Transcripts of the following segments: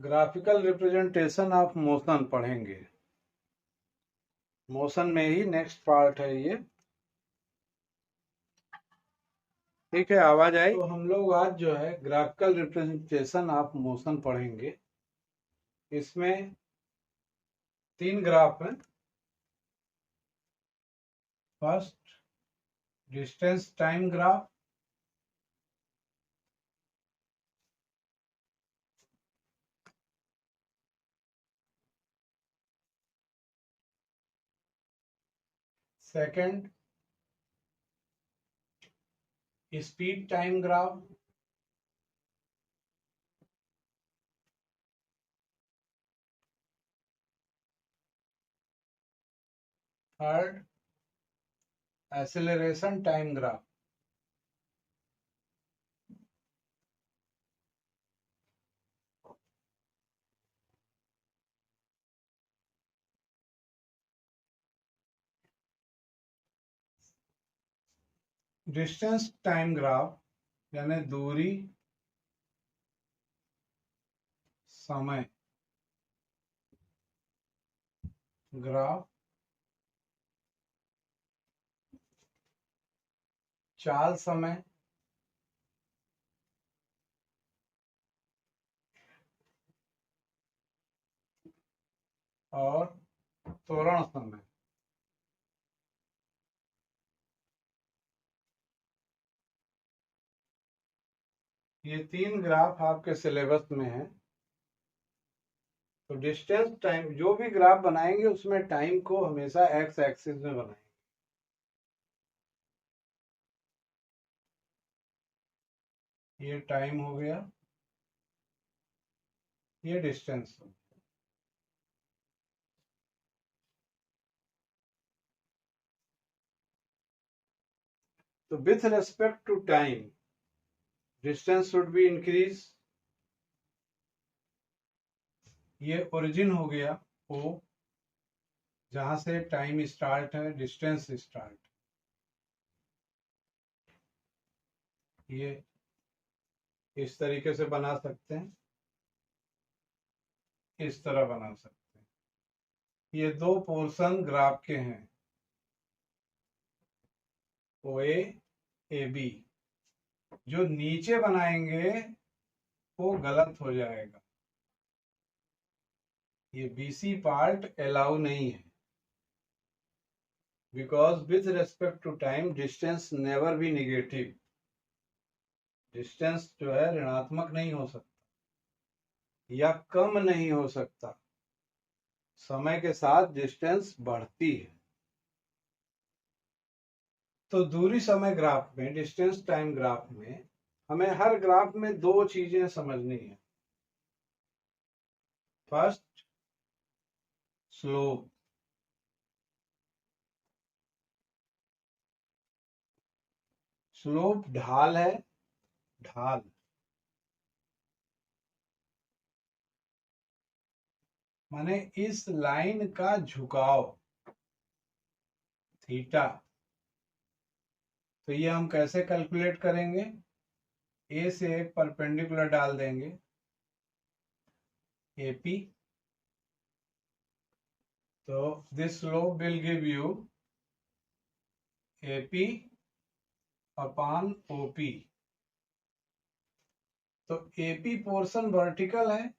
Graphical representation of motion पढ़ेंगे। Motion में ही next part है ये। ठीक है, आवाज आई? तो हम लोग आज जो है ग्राफिकल रिप्रेजेंटेशन ऑफ मोशन पढ़ेंगे। इसमें 3 ग्राफ हैं। First distance time graph, second speed time graph, third acceleration time graph. Distance time graph यानी दूरी समय ग्राफ, चाल समय और त्वरण समय। ये 3 ग्राफ आपके सिलेबस में है। तो डिस्टेंस टाइम जो भी ग्राफ बनाएंगे उसमें टाइम को हमेशा एक्स एक्सिस में बनाएंगे। ये टाइम हो गया, ये डिस्टेंस हो गया। तो with respect to time distance should be increase. ये ओरिजिन हो गया ओ, जहां से टाइम स्टार्ट है, डिस्टेंस स्टार्ट। ये इस तरीके से बना सकते हैं, इस तरह बना सकते हैं। ये 2 पोर्शन ग्राफ के हैं, ओ ए बी। जो नीचे बनाएंगे वो गलत हो जाएगा। ये बीसी पार्ट अलाउ नहीं है, because with respect to time distance never be negative. Distance जो है ऋणात्मक नहीं हो सकता या कम नहीं हो सकता। समय के साथ डिस्टेंस बढ़ती है। तो दूरी समय ग्राफ में, डिस्टेंस टाइम ग्राफ में, हमें हर ग्राफ में 2 चीजें समझनी है। फर्स्ट स्लोप, स्लोप ढाल है, ढाल माने इस लाइन का झुकाव थीटा। तो ये हम कैसे कैलकुलेट करेंगे? ए से एक परपेंडिकुलर डाल देंगे, एपी। तो this slope will give you AP upon OP. तो एपी पोर्शन वर्टिकल है,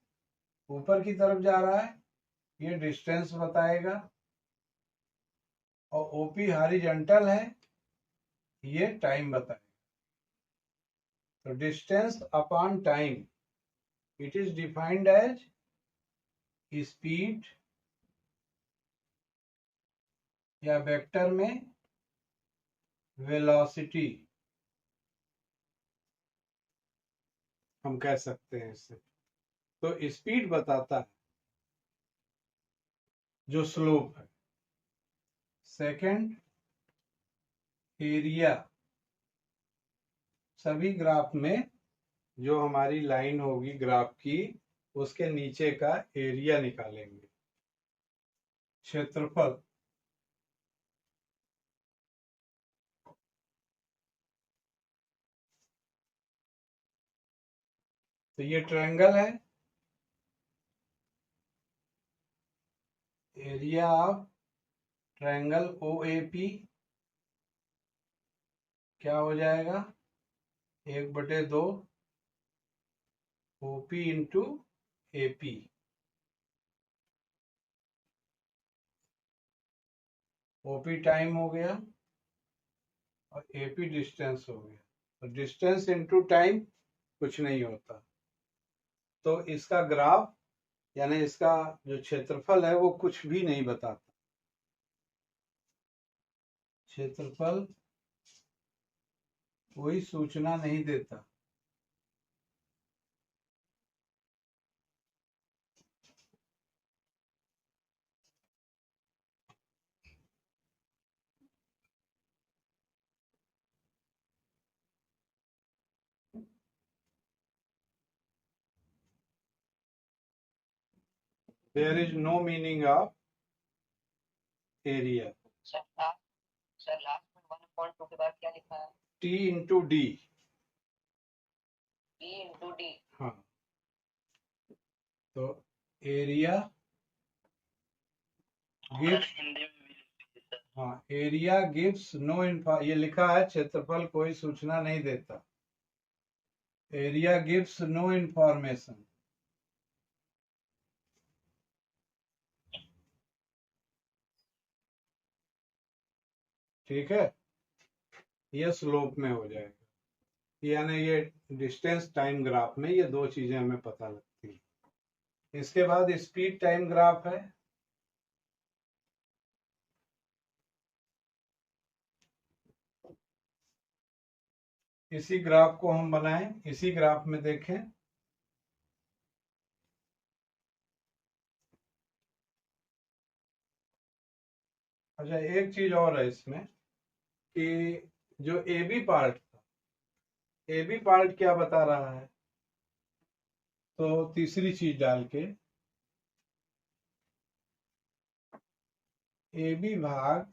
ऊपर की तरफ जा रहा है, ये डिस्टेंस बताएगा। और ओपी हॉरिजॉन्टल है, ये टाइम बताएगा। तो distance upon time, it is defined as speed या वेक्टर में वेलोसिटी हम कह सकते हैं इससे। तो स्पीड बताता है जो स्लोप है। सेकंड एरिया, सभी ग्राफ में जो हमारी लाइन होगी ग्राफ की, उसके नीचे का एरिया निकालेंगे, क्षेत्रफल। तो ये ट्रायंगल है, एरिया ऑफ ट्रायंगल OAP क्या हो जाएगा, 1/2 OP into AP। OP time हो गया और AP डिस्टेंस हो गया। तो डिस्टेंस इंटू टाइम कुछ नहीं होता, तो इसका ग्राफ यानी इसका जो क्षेत्रफल है वो कुछ भी नहीं बताता। क्षेत्रफल कोई सूचना नहीं देता। There is no meaning of area। Sir last में 1/2 के बाद क्या लिखा है? T into D. T into D. हाँ, तो एरिया गिव्स, हाँ एरिया गिव्स नो इन्फॉर्मेशन, ये लिखा है क्षेत्रफल कोई सूचना नहीं देता। Area gives no information. ठीक है, ये स्लोप में हो जाएगा, यानी ये डिस्टेंस टाइम ग्राफ में ये दो चीजें हमें पता लगती हैं। इसके बाद स्पीड टाइम ग्राफ है। इसी ग्राफ को हम बनाएं, इसी ग्राफ में देखें। अच्छा, एक चीज और है इसमें कि जो AB पार्ट था, AB पार्ट क्या बता रहा है, तो तीसरी चीज डाल के AB भाग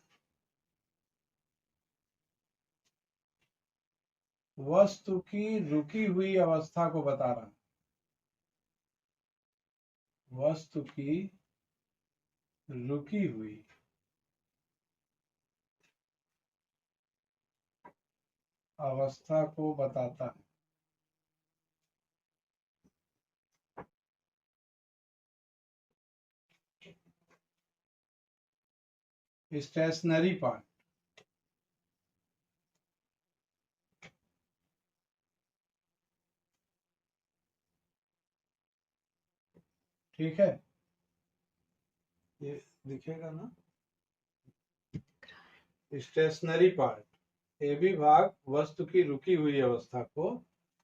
वस्तु की रुकी हुई अवस्था को बता रहा है। वस्तु की रुकी हुई अवस्था को बताता है। स्टेशनरी पार्ट, ठीक है, ये दिखेगा ना, स्टेशनरी पार्ट AB भाग वस्तु की रुकी हुई अवस्था को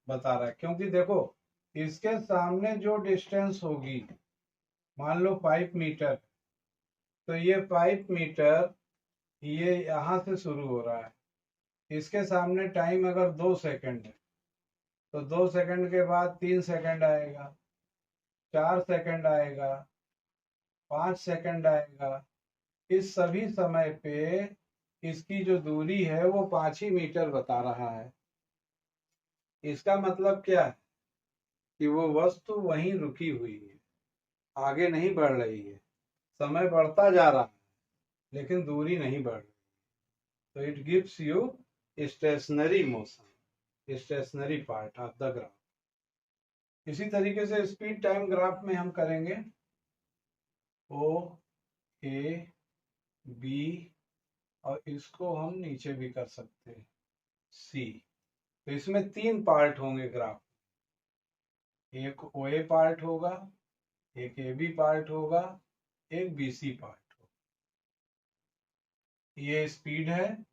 बता रहा है। क्योंकि देखो इसके सामने जो डिस्टेंस होगी, मान लो 5 मीटर, तो ये 5 मीटर ये यहां से शुरू हो रहा है। इसके सामने टाइम अगर 2 सेकंड है, तो 2 सेकंड के बाद 3 सेकंड आएगा, 4 सेकंड आएगा, 5 सेकंड आएगा। इस सभी समय पे इसकी जो दूरी है वो 5 ही मीटर बता रहा है। इसका मतलब क्या है कि वो वस्तु वहीं रुकी हुई है, आगे नहीं बढ़ रही है। समय बढ़ता जा रहा है लेकिन दूरी नहीं बढ़ रही। तो it gives you stationary motion, stationary part of the graph. इसी तरीके से स्पीड टाइम ग्राफ में हम करेंगे OAB, और इसको हम नीचे भी कर सकते हैं C। तो इसमें 3 पार्ट होंगे ग्राफ, एक OA पार्ट होगा, एक AB पार्ट होगा, एक BC पार्ट होगा। ये स्पीड है,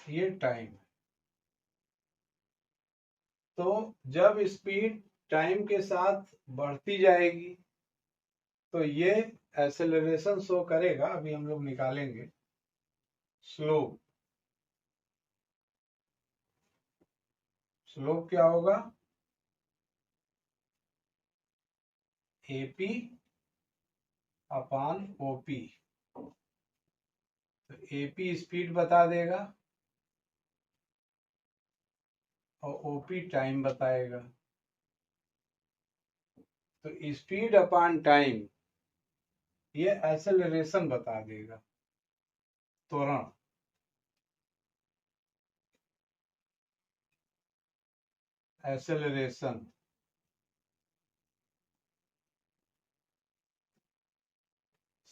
ये टाइम है। तो जब स्पीड टाइम के साथ बढ़ती जाएगी तो ये एक्सेलरेशन शो करेगा। अभी हम लोग निकालेंगे स्लोप। स्लोप क्या होगा, AP अपॉन OP। तो AP स्पीड बता देगा और OP टाइम बताएगा। तो स्पीड अपॉन टाइम ये एक्सेलरेशन बता देगा, त्वरण। एक्सेलरेशन।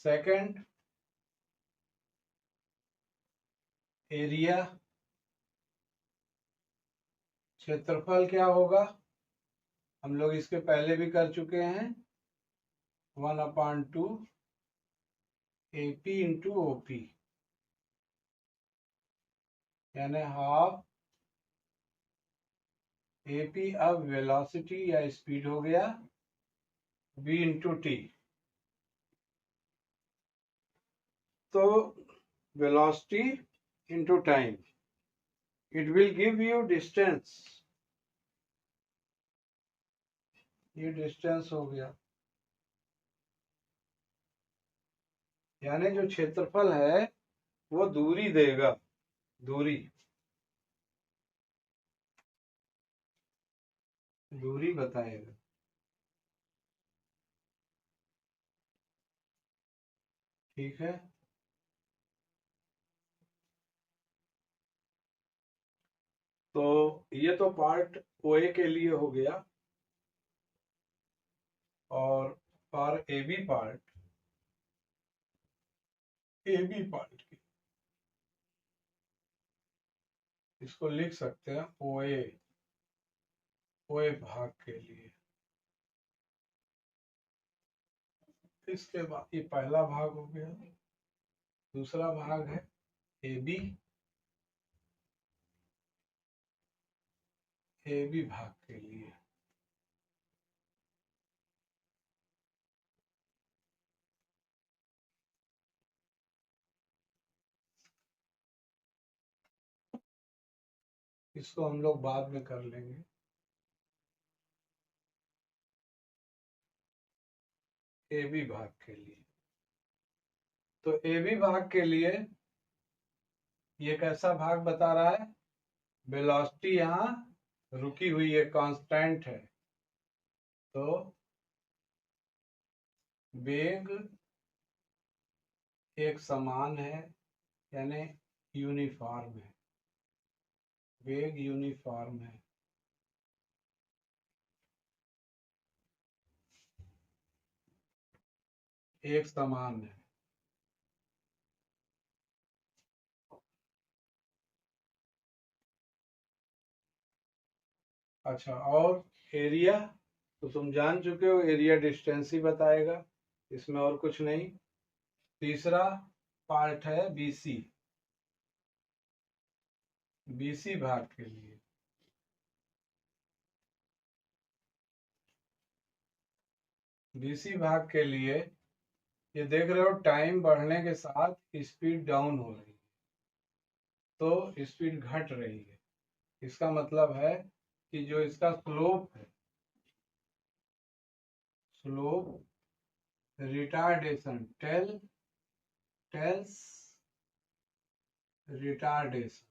सेकंड, एरिया, क्षेत्रफल क्या होगा, हम लोग इसके पहले भी कर चुके हैं, 1/2 AP इंटू OP, यानी हाफ AP अब वेलोसिटी या स्पीड हो गया, V इंटू T। तो velocity into time, it will give you distance, ये डिस्टेंस हो गया, यानी जो क्षेत्रफल है वो दूरी देगा, दूरी, दूरी बताएगा। ठीक है, तो ये तो पार्ट OA के लिए हो गया, और for AB part, AB part की इसको लिख सकते हैं OA, OA भाग के लिए। इसके बाद ये पहला भाग हो गया, दूसरा भाग है AB, AB भाग के लिए। इसको हम लोग बाद में कर लेंगे। AB भाग के लिए, तो AB भाग के लिए ये कैसा भाग बता रहा है, वेलोसिटी यहाँ रुकी हुई है, कांस्टेंट है, तो वेग एक समान है, यानी यूनिफॉर्म है, वेग यूनिफॉर्म है। एक समान है। अच्छा, और एरिया तो तुम जान चुके हो, एरिया डिस्टेंस ही बताएगा, इसमें और कुछ नहीं। तीसरा पार्ट है BC, BC भाग के लिए, BC भाग के लिए ये देख रहे हो टाइम बढ़ने के साथ स्पीड डाउन हो रही है, तो स्पीड घट रही है, इसका मतलब है कि जो इसका स्लोप है, स्लोप रिटार्डेशन, टेल्स रिटार्डेशन,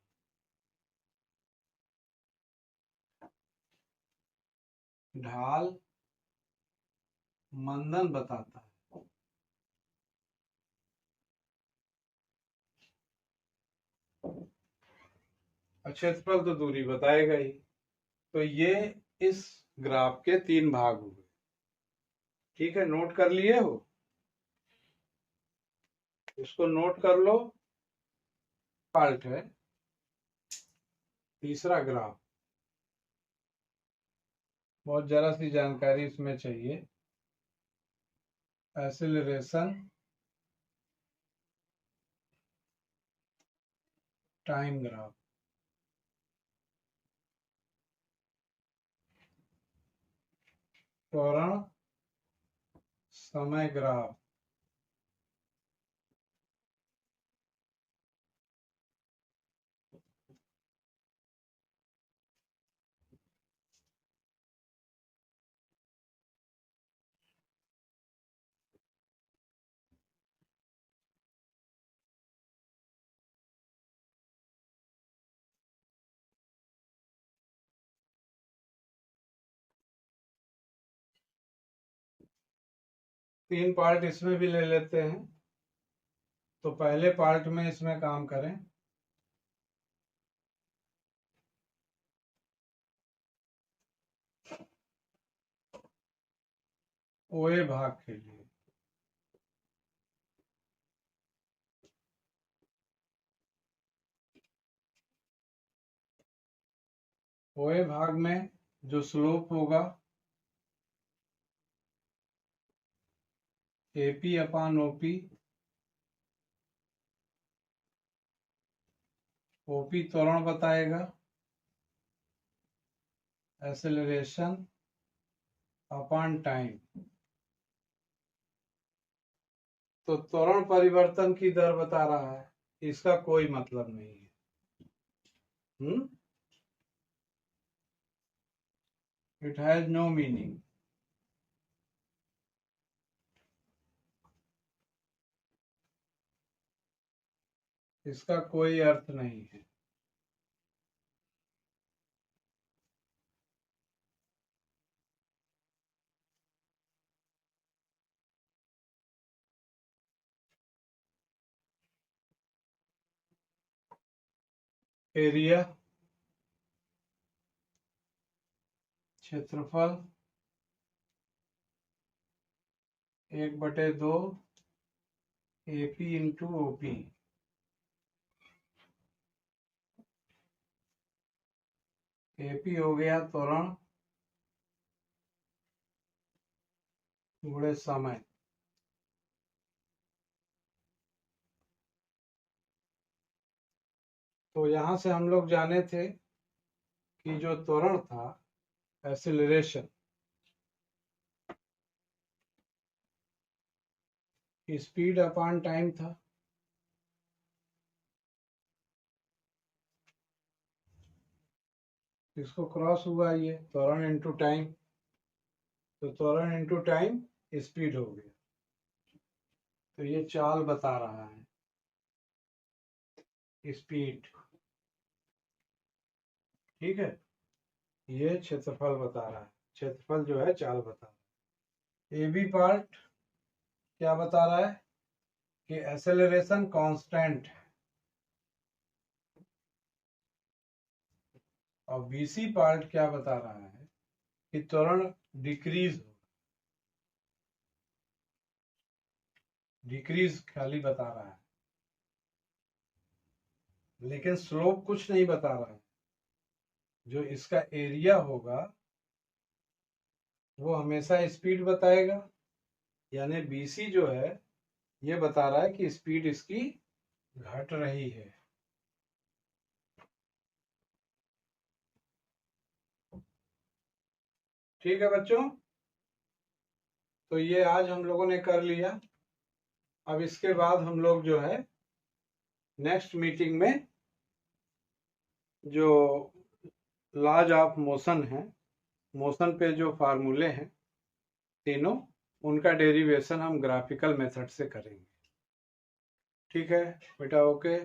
ढाल मंदन बताता है। क्षेत्रफल तो दूरी बताएगा ही। तो ये इस ग्राफ के 3 भाग हुए। ठीक है, नोट कर लिए हो, इसको नोट कर लो। पार्ट है, तीसरा ग्राफ, बहुत जरा सी जानकारी इसमें चाहिए। एक्सेलरेशन, टाइम ग्राफ, त्वरण समय ग्राफ, 3 पार्ट इसमें भी ले लेते हैं। तो पहले पार्ट में इसमें काम करें। ओए भाग के लिए ओए भाग में जो स्लोप होगा AP अपान OP, OP त्वरण बताएगा, एक्सेलरेशन अपान टाइम। तो त्वरण परिवर्तन की दर बता रहा है, इसका कोई मतलब नहीं है। It has no meaning. इसका कोई अर्थ नहीं है। एरिया, क्षेत्रफल 1/2 AP इंटू OP। AP हो गया त्वरण गुणे समय। तो यहां से हम लोग जाने थे कि जो त्वरण था, एक्सेलरेशन, स्पीड अपान टाइम था। इसको क्रॉस हुआ ये त्वरण इंटू टाइम, तो त्वरण इंटू टाइम स्पीड हो गया। तो ये चाल बता रहा है, स्पीड। ठीक है, ये क्षेत्रफल बता रहा है, क्षेत्रफल जो है चाल बता रहा है। AB पार्ट क्या बता रहा है कि एक्सेलरेशन कांस्टेंट है, और BC पार्ट क्या बता रहा है कि त्वरण डिक्रीज खाली बता रहा है, लेकिन स्लोप कुछ नहीं बता रहा है। जो इसका एरिया होगा वो हमेशा स्पीड बताएगा, यानी BC जो है ये बता रहा है कि स्पीड इसकी घट रही है। ठीक है बच्चों, तो ये आज हम लोगों ने कर लिया। अब इसके बाद हम लोग जो है नेक्स्ट मीटिंग में जो लॉज ऑफ मोशन है, मोशन पे जो फार्मूले हैं तीनों, उनका डेरिवेशन हम ग्राफिकल मेथड से करेंगे। ठीक है बेटा, ओके।